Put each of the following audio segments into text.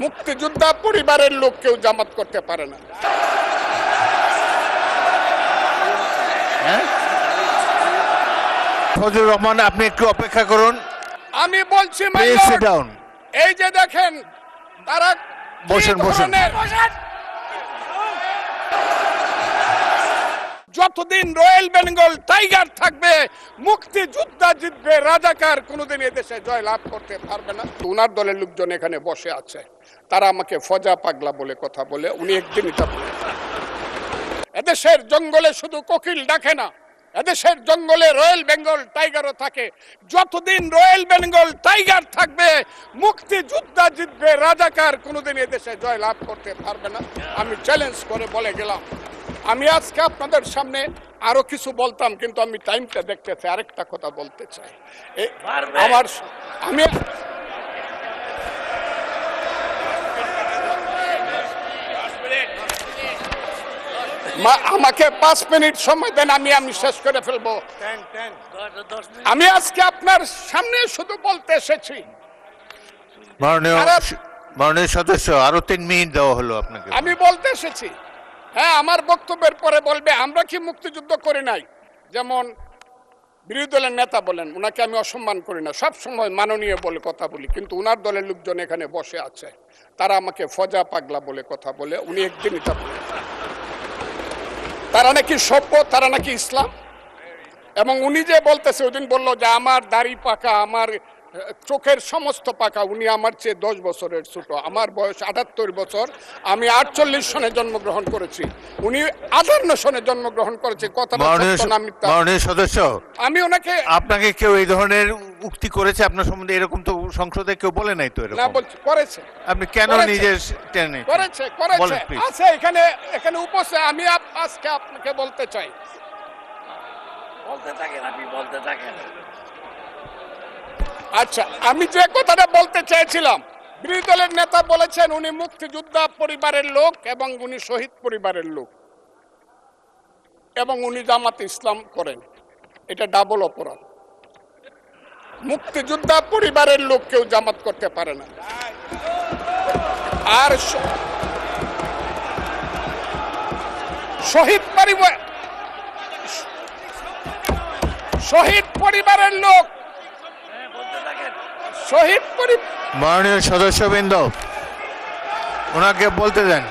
মুক্তিযোদ্ধা পরিবারের লোক কেউ জামাত করতে পারে না। ফজলুর রহমান, আপনি একটু অপেক্ষা করুন। আমি বলছি my Please lord, sit down. এই যে দেখেন তারা বসেন, কি বসেন। ধরনের- যতদিন রয়্যাল বেঙ্গল টাইগার থাকবে মুক্তিযোদ্ধা জিতবে, রাজাকার কোনোদিন এদেশে জয় লাভ করতে পারবে না। উনার দলের লোকজন এখানে বসে আছে, তারা আমাকে ফজা পাগলা বলে কথা বলে। উনি একদিন এটা বলে, এদেশের জঙ্গলে শুধু কোকিল ডাকে না, এদেশের জঙ্গলে রয়্যাল বেঙ্গল টাইগারও থাকে। যতদিন রয়্যাল বেঙ্গল টাইগার থাকবে মুক্তিযোদ্ধা জিতবে, রাজাকার কোনোদিন এদেশে জয় লাভ করতে পারবে না। আমি চ্যালেঞ্জ করে বলে গেলাম। আমি আজকে আপনাদের সামনে আরো কিছু বলতাম, কিন্তু আমি টাইমটা দেখতে চাই, আরেকটা কথা বলতে চাই। আমি আমাকে 5 মিনিট সময় দেন, আমি শেষ করে ফেলবো। আমি আজকে আপনার সামনে শুধু বলতে এসেছি, মাননীয় সদস্য, আরো 3 মিনিট দেওয়া হলো আপনাকে। আমি বলতে এসেছি, হ্যাঁ আমার বক্তব্যের পরে বলবে আমরা কি মুক্তিযুদ্ধ করি নাই। যেমন বিরোধী দলের নেতা বলেন, ওনাকে আমি অসম্মান করি না, সব সময় মাননীয় বলে কথা বলি, কিন্তু উনার দলের লোকজন এখানে বসে আছে, তারা আমাকে ফজা পাগলা বলে কথা বলে। উনি একদিন এটা বলে, তারা নাকি সভ্য, তারা নাকি ইসলাম। এবং উনি যে বলতেছে, ওই দিন বললো যে আমার দাড়ি পাকা, আমার চোখের সমস্ত পাকা। উনি আমার চেয়ে 10 বছরের ছোট, আমার বয়স 78 বছর, আমি 48 সনে জন্মগ্রহণ করেছি, উনি 58 সনে জন্মগ্রহণ করেছে। কথাটা সত্য না মিথ্যা? মাননীয় সদস্য, আমি ওনাকে আপনাকে কেউ এই ধরনের উক্তি করেছে আপনার সম্বন্ধে? এরকম তো সংসদে কেউ বলে নাই তো না এরকম। বলছি, করেছে আপনি কেন করেছে। নিজে টেনে করেছে বলেন, please। আছে এখানে উপস্থিত। আমি আজকে আপনাকে বলতে চাই, আচ্ছা আমি যে কথাটা বলতে চেয়েছিলাম, বিরোধী দলের নেতা বলেছেন উনি মুক্তিযোদ্ধা পরিবারের লোক এবং উনি শহীদ পরিবারের লোক এবং উনি জামাত ইসলাম করেন। এটা ডাবল অপরাধ। মুক্তিযোদ্ধা পরিবারের লোক কেউ জামাত করতে পারে না। আর শহীদ পরিবারের লোক, মাননীয় সদস্যবৃন্দ, ওনাকে বলতে দেন।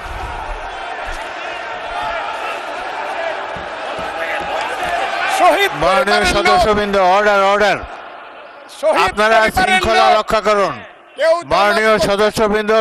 মাননীয় সদস্যবৃন্দ, অর্ডার। আপনারা শৃঙ্খলা রক্ষা করুন। মাননীয় সদস্যবৃন্দ,